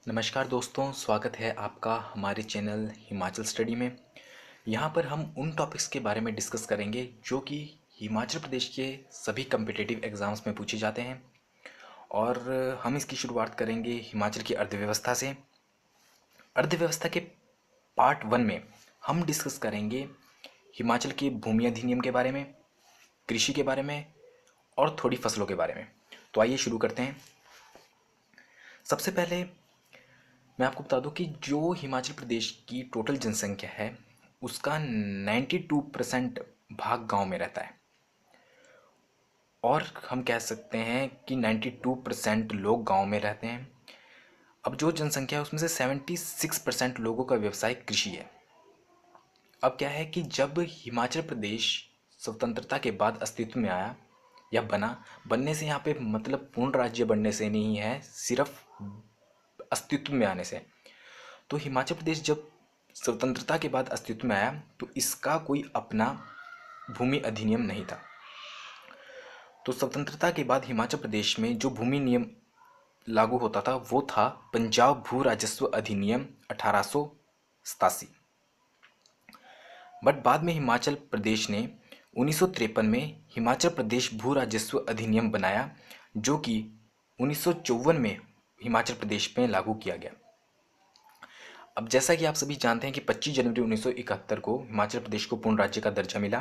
नमस्कार दोस्तों, स्वागत है आपका हमारे चैनल हिमाचल स्टडी में। यहाँ पर हम उन टॉपिक्स के बारे में डिस्कस करेंगे जो कि हिमाचल प्रदेश के सभी कम्पिटिटिव एग्ज़ाम्स में पूछे जाते हैं। और हम इसकी शुरुआत करेंगे हिमाचल की अर्थव्यवस्था से। अर्थव्यवस्था के पार्ट 1 में हम डिस्कस करेंगे हिमाचल के भूमि अधिनियम के बारे में, कृषि के बारे में और थोड़ी फसलों के बारे में। तो आइए शुरू करते हैं। सबसे पहले मैं आपको बता दूं कि जो हिमाचल प्रदेश की टोटल जनसंख्या है उसका 92% भाग गांव में रहता है, और हम कह सकते हैं कि 92% लोग गांव में रहते हैं। अब जो जनसंख्या है उसमें से 76% लोगों का व्यवसाय कृषि है। अब क्या है कि जब हिमाचल प्रदेश स्वतंत्रता के बाद अस्तित्व में आया या बनने से यहाँ पे मतलब पूर्ण राज्य बनने से नहीं है, सिर्फ अस्तित्व में आने से। तो हिमाचल प्रदेश जब स्वतंत्रता के बाद अस्तित्व में आया तो इसका कोई अपना भूमि अधिनियम नहीं था। तो स्वतंत्रता के बाद हिमाचल प्रदेश में जो भूमि नियम लागू होता था वो था पंजाब भू राजस्व अधिनियम 1887। बट बाद में हिमाचल प्रदेश ने 1953 में हिमाचल प्रदेश भू राजस्व अधिनियम बनाया, जो कि 1954 में हिमाचल प्रदेश में लागू किया गया। अब जैसा कि आप सभी जानते हैं कि 25 जनवरी 1971 को हिमाचल प्रदेश को पूर्ण राज्य का दर्जा मिला।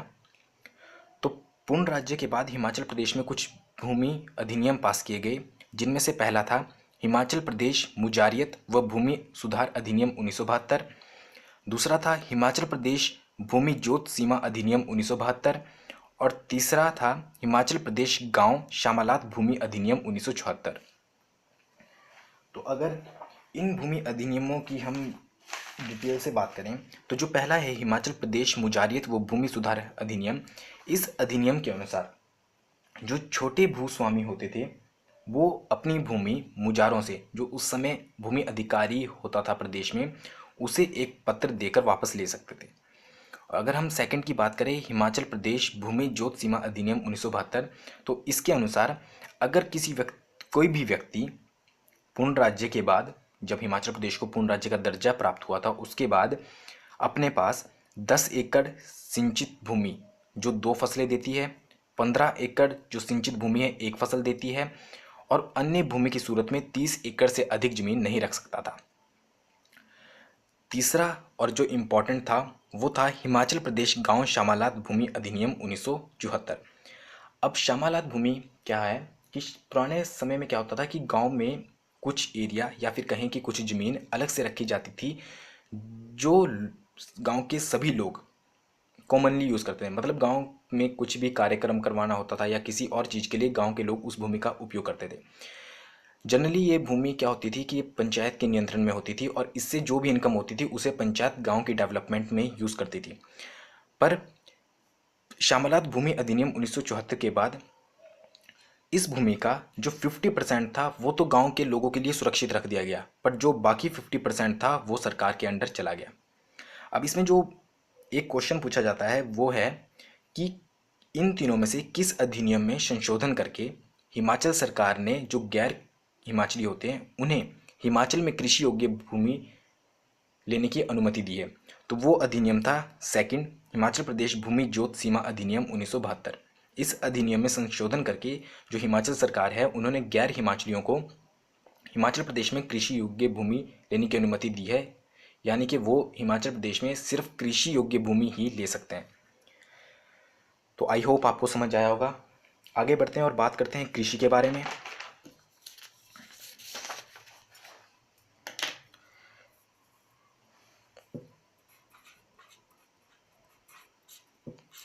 तो पूर्ण राज्य के बाद हिमाचल प्रदेश में कुछ भूमि अधिनियम पास किए गए, जिनमें से पहला था हिमाचल प्रदेश मुजारियत व भूमि सुधार अधिनियम 1972। दूसरा था हिमाचल प्रदेश भूमि जोत सीमा अधिनियम 1972। और तीसरा था हिमाचल प्रदेश गांव शामलात भूमि अधिनियम 1974। तो अगर इन भूमि अधिनियमों की हम डिटेल से बात करें तो जो पहला है हिमाचल प्रदेश मुजारियत व भूमि सुधार अधिनियम, इस अधिनियम के अनुसार जो छोटे भूस्वामी होते थे वो अपनी भूमि मुजारों से, जो उस समय भूमि अधिकारी होता था प्रदेश में, उसे एक पत्र देकर वापस ले सकते थे। अगर हम सेकंड की बात करें हिमाचल प्रदेश भूमि जोत सीमा अधिनियम 1972, तो इसके अनुसार अगर कोई भी व्यक्ति पूर्ण राज्य के बाद, जब हिमाचल प्रदेश को पूर्ण राज्य का दर्जा प्राप्त हुआ था उसके बाद अपने पास 10 एकड़ सिंचित भूमि जो 2 फसलें देती है, 15 एकड़ जो सिंचित भूमि है 1 फसल देती है, और अन्य भूमि की सूरत में 30 एकड़ से अधिक जमीन नहीं रख सकता था। तीसरा और जो इम्पोर्टेंट था वो था हिमाचल प्रदेश गांव शामलात भूमि अधिनियम 1974। अब शामलात भूमि क्या है कि पुराने समय में क्या होता था कि गांव में कुछ एरिया या फिर कहें कि कुछ ज़मीन अलग से रखी जाती थी जो गांव के सभी लोग कॉमनली यूज़ करते हैं। मतलब गांव में कुछ भी कार्यक्रम करवाना होता था या किसी और चीज़ के लिए गांव के लोग उस भूमि का उपयोग करते थे। जनरली ये भूमि क्या होती थी कि पंचायत के नियंत्रण में होती थी और इससे जो भी इनकम होती थी उसे पंचायत गांव की डेवलपमेंट में यूज़ करती थी। पर शामलात भूमि अधिनियम 1974 के बाद इस भूमि का जो 50% था वो तो गांव के लोगों के लिए सुरक्षित रख दिया गया, पर जो बाकी 50% था वो सरकार के अंडर चला गया। अब इसमें जो एक क्वेश्चन पूछा जाता है वो है कि इन तीनों में से किस अधिनियम में संशोधन करके हिमाचल सरकार ने जो गैर हिमाचली होते हैं उन्हें हिमाचल में कृषि योग्य भूमि लेने की अनुमति दी है। तो वो अधिनियम था सेकंड, हिमाचल प्रदेश भूमि जोत सीमा अधिनियम 1972। इस अधिनियम में संशोधन करके जो हिमाचल सरकार है उन्होंने गैर हिमाचलियों को हिमाचल प्रदेश में कृषि योग्य भूमि लेने की अनुमति दी है, यानी कि वो हिमाचल प्रदेश में सिर्फ कृषि योग्य भूमि ही ले सकते हैं। तो आई होप आपको समझ आया होगा। आगे बढ़ते हैं और बात करते हैं कृषि के बारे में।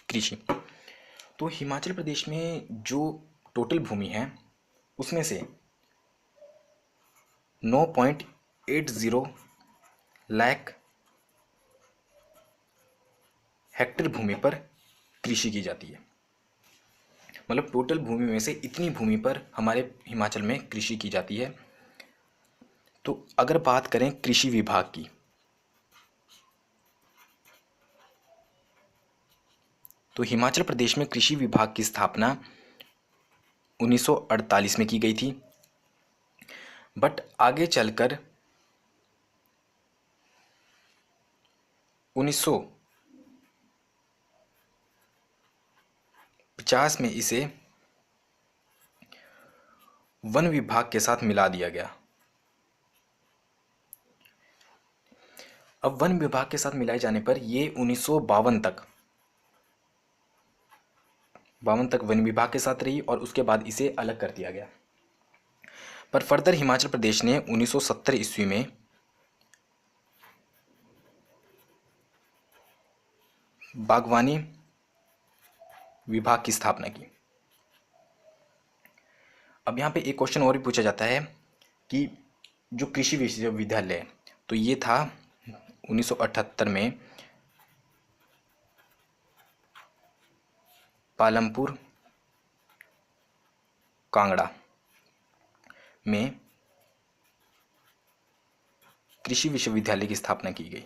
कृषि तो हिमाचल प्रदेश में जो टोटल भूमि है उसमें से 9.80 लाख हेक्टेयर भूमि पर कृषि की जाती है। मतलब टोटल भूमि में से इतनी भूमि पर हमारे हिमाचल में कृषि की जाती है। तो अगर बात करें कृषि विभाग की, तो हिमाचल प्रदेश में कृषि विभाग की स्थापना 1948 में की गई थी। बट आगे चलकर 1950 में इसे वन विभाग के साथ मिला दिया गया। अब वन विभाग के साथ मिलाए जाने पर ये 1952 तक वन विभाग के साथ रही और उसके बाद इसे अलग कर दिया गया। पर फर्दर हिमाचल प्रदेश ने 1970 ईस्वी में बागवानी विभाग की स्थापना की। अब यहाँ पे एक क्वेश्चन और भी पूछा जाता है कि जो कृषि विश्वविद्यालय, तो ये था 1978 में पालमपुर कांगड़ा में कृषि विश्वविद्यालय की स्थापना की गई।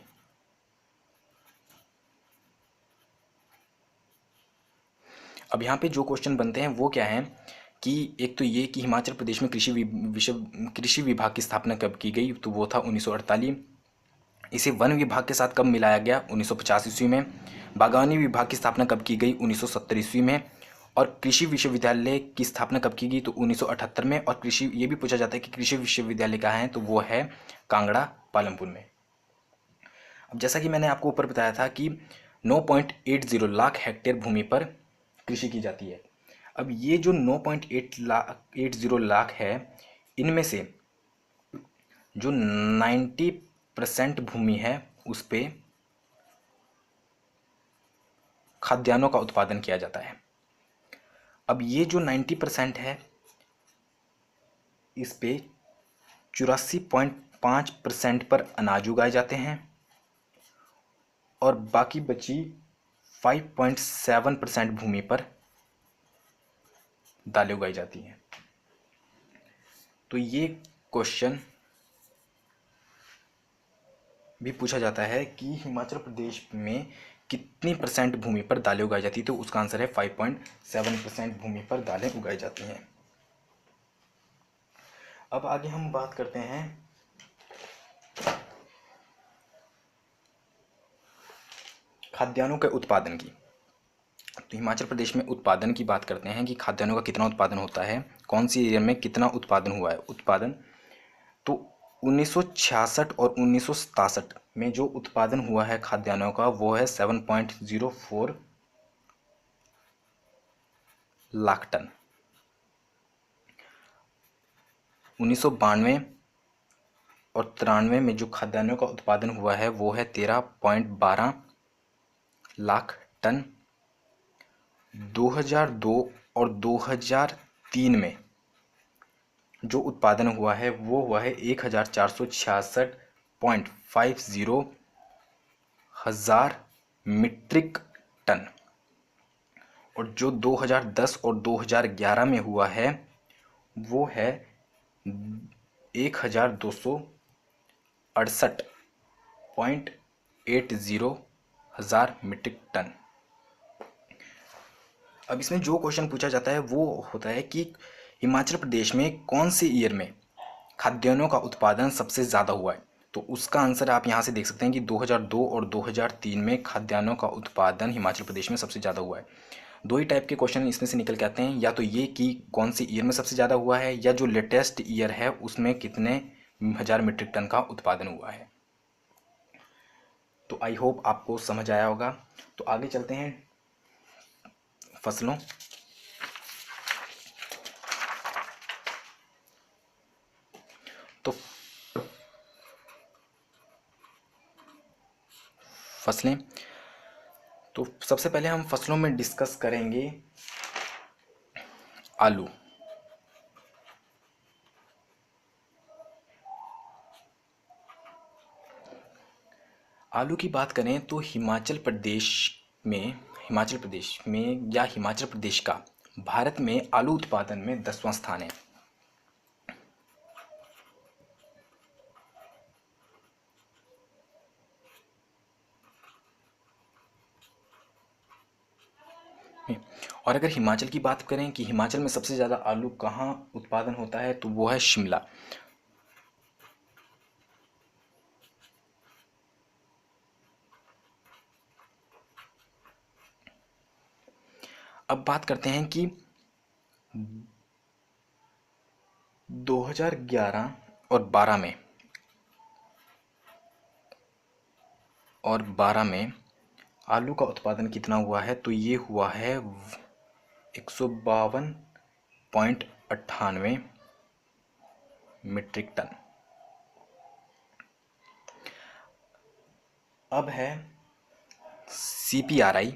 अब यहाँ पे जो क्वेश्चन बनते हैं वो क्या है कि एक तो ये कि हिमाचल प्रदेश में कृषि विभाग की स्थापना कब की गई, तो वो था 1948। इसे वन विभाग के साथ कब मिलाया गया, 1950 ईस्वी में। बागवानी विभाग की स्थापना कब की गई, 1970 ईस्वी में। और कृषि विश्वविद्यालय की स्थापना कब की गई, तो 1978 में। और कृषि ये भी पूछा जाता है कि कृषि विश्वविद्यालय कहाँ है, तो वो है कांगड़ा पालमपुर में। अब जैसा कि मैंने आपको ऊपर बताया था कि 9.80 लाख हेक्टेयर भूमि पर कृषि की जाती है। अब ये जो 9.80 लाख है, इनमें से जो 90% भूमि है उस पे खाद्यान्नों का उत्पादन किया जाता है। अब ये जो 90% है, इस पे 84.5% पर अनाज उगाए जाते हैं और बाकी बची 5.7% भूमि पर दालें उगाई जाती हैं। तो ये क्वेश्चन भी पूछा जाता है कि हिमाचल प्रदेश में कितनी % भूमि पर दालें उगाई जाती है, तो उसका आंसर है 5.7% भूमि पर दालें उगाई जाती हैं। अब आगे हम बात करते हैं खाद्यान्नों के उत्पादन की। तो हिमाचल प्रदेश में उत्पादन की बात करते हैं कि खाद्यान्नों का कितना उत्पादन होता है, कौन सी एरिया में कितना उत्पादन हुआ है। उत्पादन तो 1966 और 1967 में जो उत्पादन हुआ है खाद्यान्नों का, वो है 7.04 लाख टन। 1992 और 93 में जो खाद्यान्नों का उत्पादन हुआ है वो है 13.12 लाख टन। 2002 और 2003 में जो उत्पादन हुआ है वो हुआ है 1466.50 हजार मीट्रिक टन। और जो 2010 और 2011 में हुआ है वो है 1268.80 हजार मीट्रिक टन। अब इसमें जो क्वेश्चन पूछा जाता है वो होता है कि हिमाचल प्रदेश में कौन से ईयर में खाद्यान्नों का उत्पादन सबसे ज़्यादा हुआ है। तो उसका आंसर आप यहाँ से देख सकते हैं कि 2002 और 2003 में खाद्यान्नों का उत्पादन हिमाचल प्रदेश में सबसे ज़्यादा हुआ है। दो ही टाइप के क्वेश्चन इसमें से निकल के आते हैं, या तो ये कि कौन सी ईयर में सबसे ज़्यादा हुआ है, या जो लेटेस्ट ईयर है उसमें कितने हजार मीट्रिक टन का उत्पादन हुआ है। तो आई होप आपको समझ आया होगा। तो आगे चलते हैं फसलों। तो फसलें, तो सबसे पहले हम फसलों में डिस्कस करेंगे आलू। आलू की बात करें तो हिमाचल प्रदेश में या हिमाचल प्रदेश का भारत में आलू उत्पादन में 10वां स्थान है। और अगर हिमाचल की बात करें कि हिमाचल में सबसे ज़्यादा आलू कहाँ उत्पादन होता है, तो वो है शिमला। अब बात करते हैं कि 2011 और 12 में आलू का उत्पादन कितना हुआ है, तो ये हुआ है 152.98 मीट्रिक टन। अब है CPRI।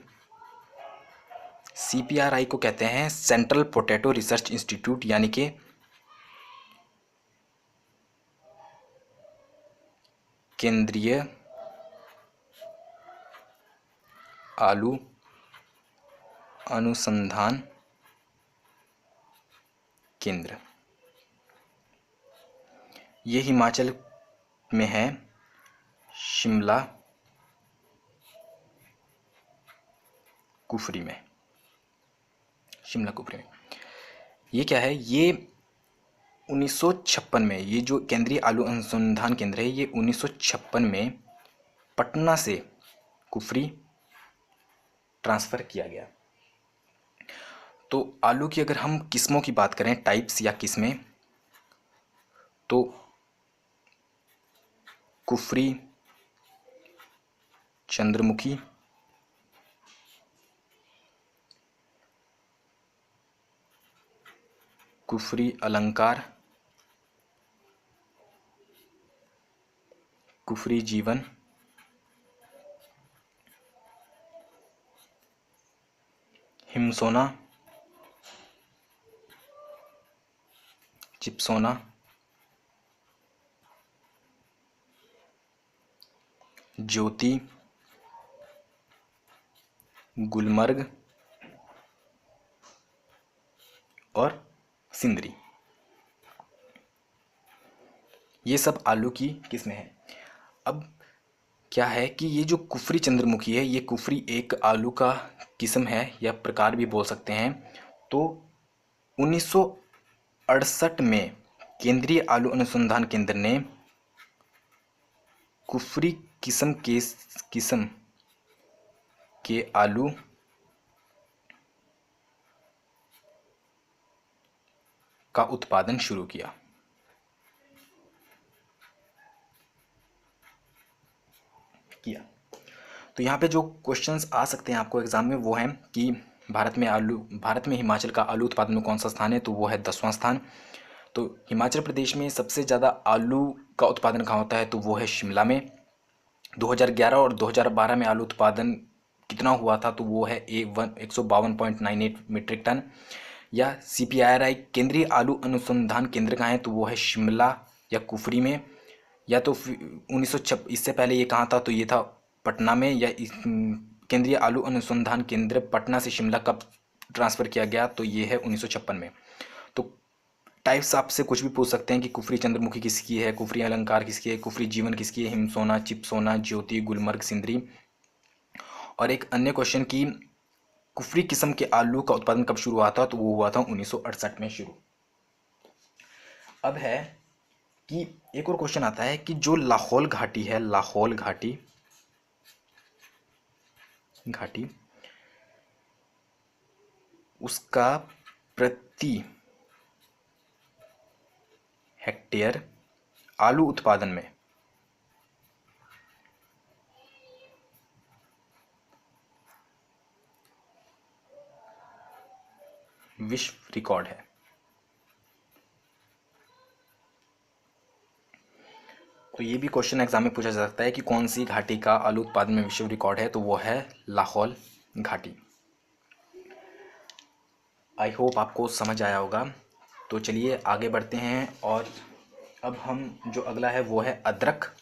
CPRI को कहते हैं सेंट्रल पोटैटो रिसर्च इंस्टीट्यूट, यानी कि केंद्रीय आलू अनुसंधान केंद्र। ये हिमाचल में है, शिमला कुफरी में। ये क्या है, ये 1956 में, ये जो केंद्रीय आलू अनुसंधान केंद्र है, ये 1956 में पटना से कुफरी ट्रांसफ़र किया गया। तो आलू की अगर हम किस्मों की बात करें, टाइप्स या किस्में, तो कुफरी, चंद्रमुखी, कुफरी अलंकार, कुफरी जीवन, हिमसोना, चिपसोना, ज्योति, गुलमर्ग और सिंदरी। ये सब आलू की किस्में हैं। अब क्या है कि ये जो कुफरी चंद्रमुखी है, ये कुफरी एक आलू का किस्म है या प्रकार भी बोल सकते हैं। तो 1968 में केंद्रीय आलू अनुसंधान केंद्र ने कुफरी किस्म के आलू का उत्पादन शुरू किया। तो यहाँ पे जो क्वेश्चंस आ सकते हैं आपको एग्जाम में, वो हैं कि भारत में हिमाचल का आलू उत्पादन में कौन सा स्थान है, तो वो है 10वां स्थान। तो हिमाचल प्रदेश में सबसे ज़्यादा आलू का उत्पादन कहाँ होता है, तो वो है शिमला में। 2011 और 2012 में आलू उत्पादन कितना हुआ था, तो वो है 152.98 मीट्रिक टन। या CPRI केंद्रीय आलू अनुसंधान केंद्र कहाँ है, तो वो है शिमला या कुफरी में। या तो 1906, इससे पहले ये कहाँ था, तो ये था पटना में। या केंद्रीय आलू अनुसंधान केंद्र पटना से शिमला कब ट्रांसफ़र किया गया, तो ये है 1956 में। तो टाइप्स आपसे कुछ भी पूछ सकते हैं कि कुफरी चंद्रमुखी किसकी है, कुफरी अलंकार किसकी है, कुफरी जीवन किसकी है, हिमसोना, चिपसोना, ज्योति, गुलमर्ग, सिंदरी। और एक अन्य क्वेश्चन कि कुफरी किस्म के आलू का उत्पादन कब शुरू हुआ था, तो वो हुआ था 1968 में शुरू। अब है कि एक और क्वेश्चन आता है कि जो लाहौल घाटी है, लाहौल घाटी उसका प्रति हेक्टेयर आलू उत्पादन में विश्व रिकॉर्ड है। तो ये भी क्वेश्चन एग्जाम में पूछा जा सकता है कि कौन सी घाटी का आलू उत्पादन में विश्व रिकॉर्ड है, तो वो है लाहौल घाटी। आई होप आपको समझ आया होगा। तो चलिए आगे बढ़ते हैं, और अब हम जो अगला है वो है अदरक।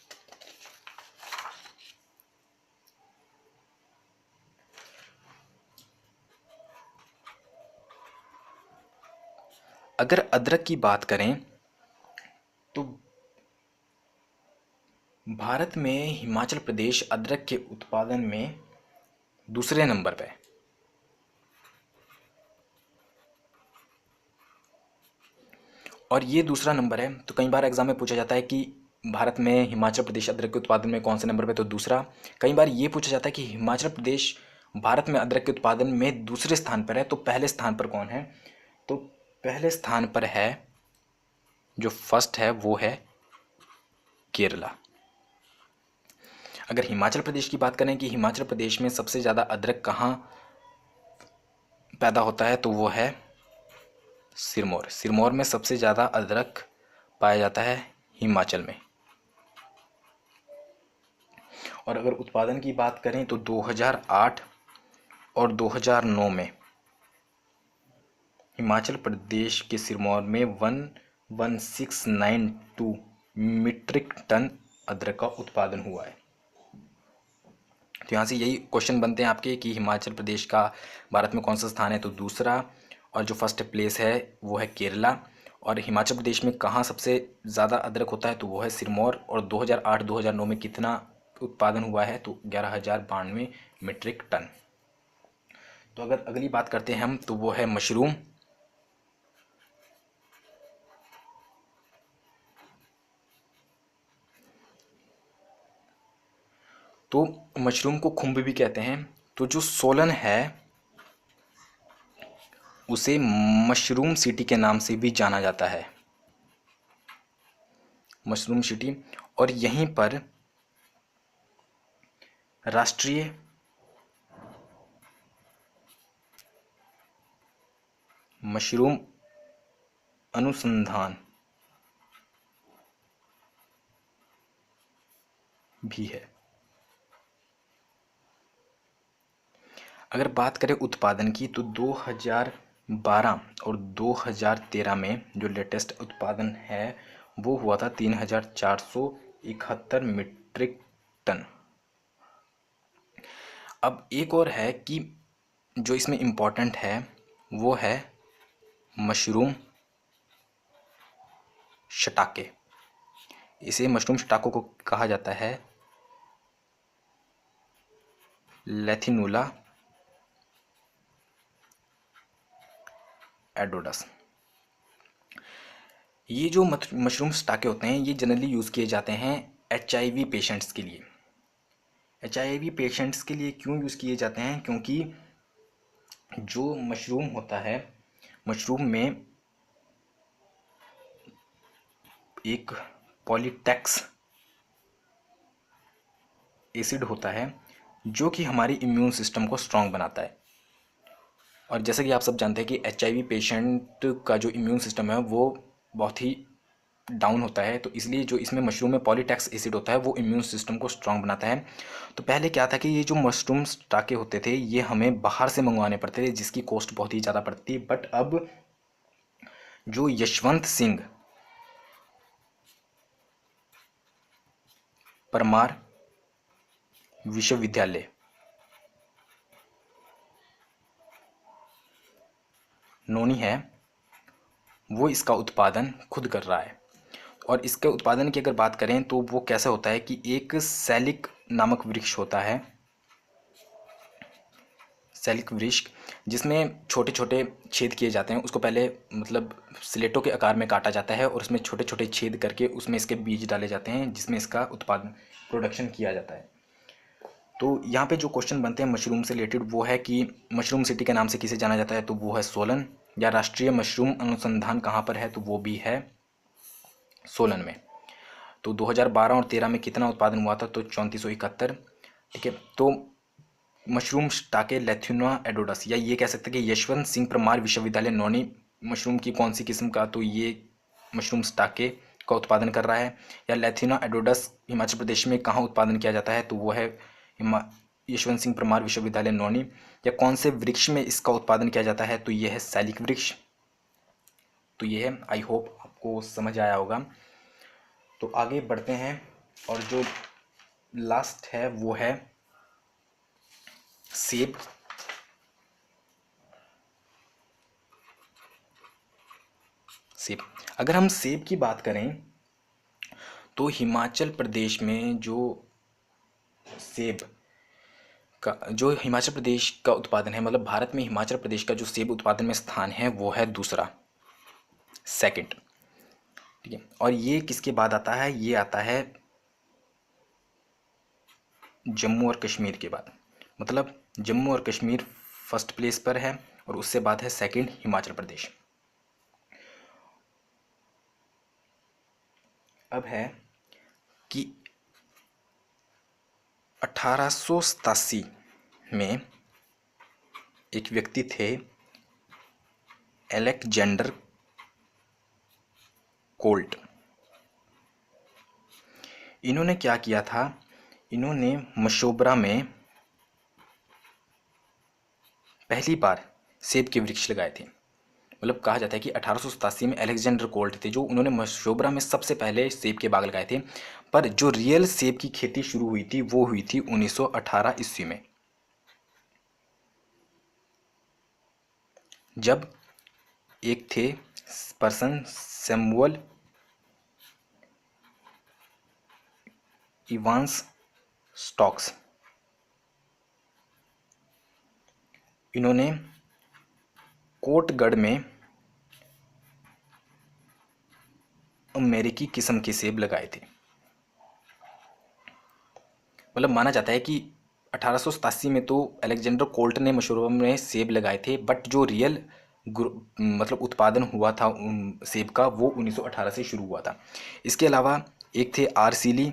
अगर अदरक की बात करें तो भारत में हिमाचल प्रदेश अदरक के उत्पादन में दूसरे नंबर पे। और ये दूसरा नंबर है, तो कई बार एग्जाम में पूछा जाता है कि भारत में हिमाचल प्रदेश अदरक के उत्पादन में कौन से नंबर पे, तो दूसरा। कई बार ये पूछा जाता है कि हिमाचल प्रदेश भारत में अदरक के उत्पादन में दूसरे स्थान पर है, तो पहले स्थान पर कौन है? तो पहले स्थान पर है, जो फर्स्ट है वो है केरला। अगर हिमाचल प्रदेश की बात करें कि हिमाचल प्रदेश में सबसे ज़्यादा अदरक कहाँ पैदा होता है, तो वो है सिरमौर। सिरमौर में सबसे ज़्यादा अदरक पाया जाता है हिमाचल में। और अगर उत्पादन की बात करें तो 2008 और 2009 में हिमाचल प्रदेश के सिरमौर में 11692 मीट्रिक टन अदरक का उत्पादन हुआ है। तो यहाँ से यही क्वेश्चन बनते हैं आपके कि हिमाचल प्रदेश का भारत में कौन सा स्थान है, तो दूसरा, और जो फर्स्ट प्लेस है वो है केरला। और हिमाचल प्रदेश में कहाँ सबसे ज़्यादा अदरक होता है, तो वो है सिरमौर। और 2008-2009 में कितना उत्पादन हुआ है, तो 11,092 मीट्रिक टन। तो अगर अगली बात करते हैं हम, तो वो है मशरूम। तो मशरूम को खुम्ब भी कहते हैं। तो जो सोलन है उसे मशरूम सिटी के नाम से भी जाना जाता है, मशरूम सिटी। और यहीं पर राष्ट्रीय मशरूम अनुसंधान भी है। अगर बात करें उत्पादन की, तो 2012 और 2013 में जो लेटेस्ट उत्पादन है वो हुआ था 3,471 मीट्रिक टन। अब एक और है कि जो इसमें इम्पोर्टेंट है वो है मशरूम शटाके। इसे मशरूम शटाकों को कहा जाता है लेथिनुला एडोडस। ये जो मशरूम शटाके होते हैं ये जनरली यूज़ किए जाते हैं HIV पेशेंट्स के लिए। HIV पेशेंट्स के लिए क्यों यूज़ किए जाते हैं? क्योंकि जो मशरूम होता है, मशरूम में एक पॉलीटैक्स एसिड होता है जो कि हमारी इम्यून सिस्टम को स्ट्रांग बनाता है। और जैसे कि आप सब जानते हैं कि HIV पेशेंट का जो इम्यून सिस्टम है वो बहुत ही डाउन होता है, तो इसलिए जो इसमें मशरूम में पॉलीटैक्स एसिड होता है वो इम्यून सिस्टम को स्ट्रांग बनाता है। तो पहले क्या था कि ये जो मशरूम टाके होते थे ये हमें बाहर से मंगवाने पड़ते थे, जिसकी कॉस्ट बहुत ही ज़्यादा पड़ती है। बट अब जो यशवंत सिंह परमार विश्वविद्यालय नोनी है, वो इसका उत्पादन खुद कर रहा है। और इसके उत्पादन की अगर बात करें तो वो कैसा होता है कि एक सैलिक नामक वृक्ष होता है, सैलिक वृक्ष, जिसमें छोटे छोटे छेद किए जाते हैं। उसको पहले मतलब स्लेटों के आकार में काटा जाता है और उसमें छोटे छोटे छेद करके उसमें इसके बीज डाले जाते हैं, जिसमें इसका उत्पादन प्रोडक्शन किया जाता है। तो यहाँ पे जो क्वेश्चन बनते हैं मशरूम से रिलेटेड वो है कि मशरूम सिटी के नाम से किसे जाना जाता है, तो वो है सोलन। या राष्ट्रीय मशरूम अनुसंधान कहाँ पर है, तो वो भी है सोलन में। तो 2012 और 13 में कितना उत्पादन हुआ था, तो 3471। ठीक है, तो मशरूम टाके लेथुना एडोडस, या ये कह सकते हैं कि यशवंत सिंह परमार विश्वविद्यालय नौनी मशरूम की कौन सी किस्म का, तो ये मशरूम टाके का उत्पादन कर रहा है। या लेथुना एडोडस हिमाचल प्रदेश में कहाँ उत्पादन किया जाता है, तो वो है यशवंत सिंह परमार विश्वविद्यालय नौनी। या कौन से वृक्ष में इसका उत्पादन किया जाता है, तो ये है सैलिक वृक्ष। तो ये है, आई होप आपको समझ आया होगा। तो आगे बढ़ते हैं और जो लास्ट है वो है सेब। सेब, अगर हम सेब की बात करें तो हिमाचल प्रदेश में जो सेब का जो हिमाचल प्रदेश का उत्पादन है, मतलब भारत में हिमाचल प्रदेश का जो सेब उत्पादन में स्थान है वो है दूसरा, सेकंड। ठीक है, और ये किसके बाद आता है, ये आता है जम्मू और कश्मीर के बाद। मतलब जम्मू और कश्मीर फर्स्ट प्लेस पर है और उससे बाद है सेकंड हिमाचल प्रदेश। अब है कि 1887 में एक व्यक्ति थे अलेक्जेंडर कोल्ट। इन्होंने क्या किया था, इन्होंने मशोबरा में पहली बार सेब के वृक्ष लगाए थे। मतलब कहा जाता है कि 1887 में अलेक्जेंडर कोल्ट थे जो उन्होंने मशोबरा में सबसे पहले सेब के बाग लगाए थे। पर जो रियल सेब की खेती शुरू हुई थी वो हुई थी 1918 ईस्वी में, जब एक the person Samuel Evans stocks. इन्होंने कोटगढ़ में अमेरिकी किस्म के सेब लगाए थे। मतलब माना जाता है कि 1887 में तो अलेक्जेंडर कोल्ट ने मशोबरा में सेब लगाए थे, बट जो रियल मतलब उत्पादन हुआ था सेब का वो 1918 से शुरू हुआ था। इसके अलावा एक थे आर सीली,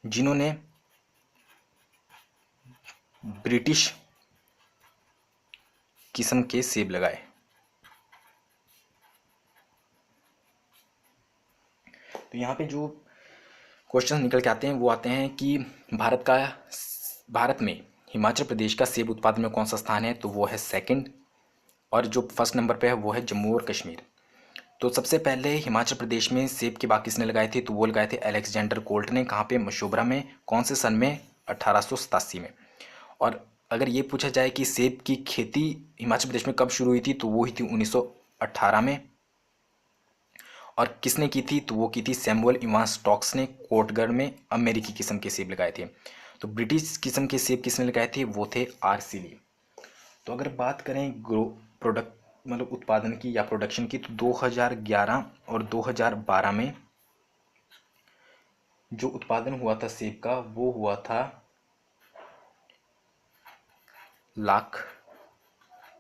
जिन्होंने ब्रिटिश किस्म के सेब लगाए। तो यहाँ पे जो क्वेश्चन निकल के आते हैं वो आते हैं कि भारत में हिमाचल प्रदेश का सेब उत्पादन में कौन सा स्थान है, तो वो है सेकंड, और जो फर्स्ट नंबर पे है वो है जम्मू और कश्मीर। तो सबसे पहले हिमाचल प्रदेश में सेब के बाग किसने लगाए थे, तो वो लगाए थे अलेक्जेंडर कोल्ट ने। कहाँ पे, मशोबरा में। कौन से सन में, 1887 में। और अगर ये पूछा जाए कि सेब की खेती हिमाचल प्रदेश में कब शुरू हुई थी, तो वो हुई थी 1918 में। और किसने की थी, तो वो की थी सैमुअल इवांस स्टॉक्स ने। कोटगढ़ में अमेरिकी किस्म के सेब लगाए थे। तो ब्रिटिश किस्म के सेब किसने लगाए थे, वो थे आर सीली। तो अगर बात करें प्रोडक्ट मतलब उत्पादन की या प्रोडक्शन की, तो 2011 और 2012 में जो उत्पादन हुआ था सेब का वो हुआ था लाख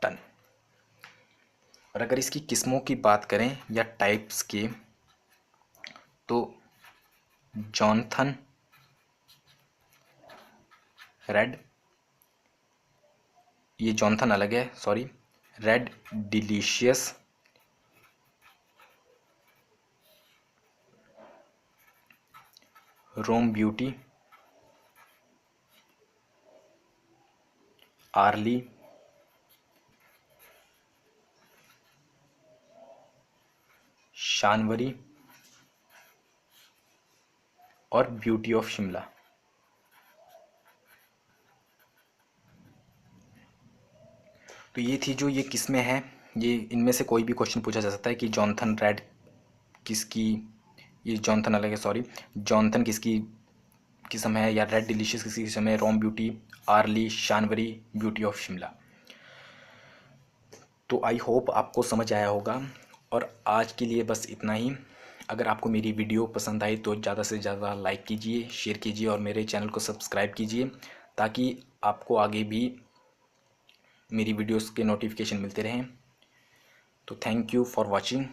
टन। और अगर इसकी किस्मों की बात करें या टाइप्स की, तो जॉनथन रेड, ये जॉनथन अलग है, सॉरी, रेड डिलीशियस, रोम ब्यूटी, आर्ली, शानवरी और ब्यूटी ऑफ शिमला। तो ये थी जो ये किस्में हैं। ये इनमें से कोई भी क्वेश्चन पूछा जा सकता है कि जॉनथन रेड किसकी, ये जॉनथन अलग है, सॉरी, जॉनथन किसकी किस्म है, या रेड डिलीशियस किसकी किस्म है, रोम ब्यूटी, आर्ली, शानवरी, ब्यूटी ऑफ शिमला। तो आई होप आपको समझ आया होगा। और आज के लिए बस इतना ही। अगर आपको मेरी वीडियो पसंद आई तो ज़्यादा से ज़्यादा लाइक कीजिए, शेयर कीजिए और मेरे चैनल को सब्सक्राइब कीजिए, ताकि आपको आगे भी मेरी वीडियोस के नोटिफिकेशन मिलते रहें। तो थैंक यू फॉर वॉचिंग।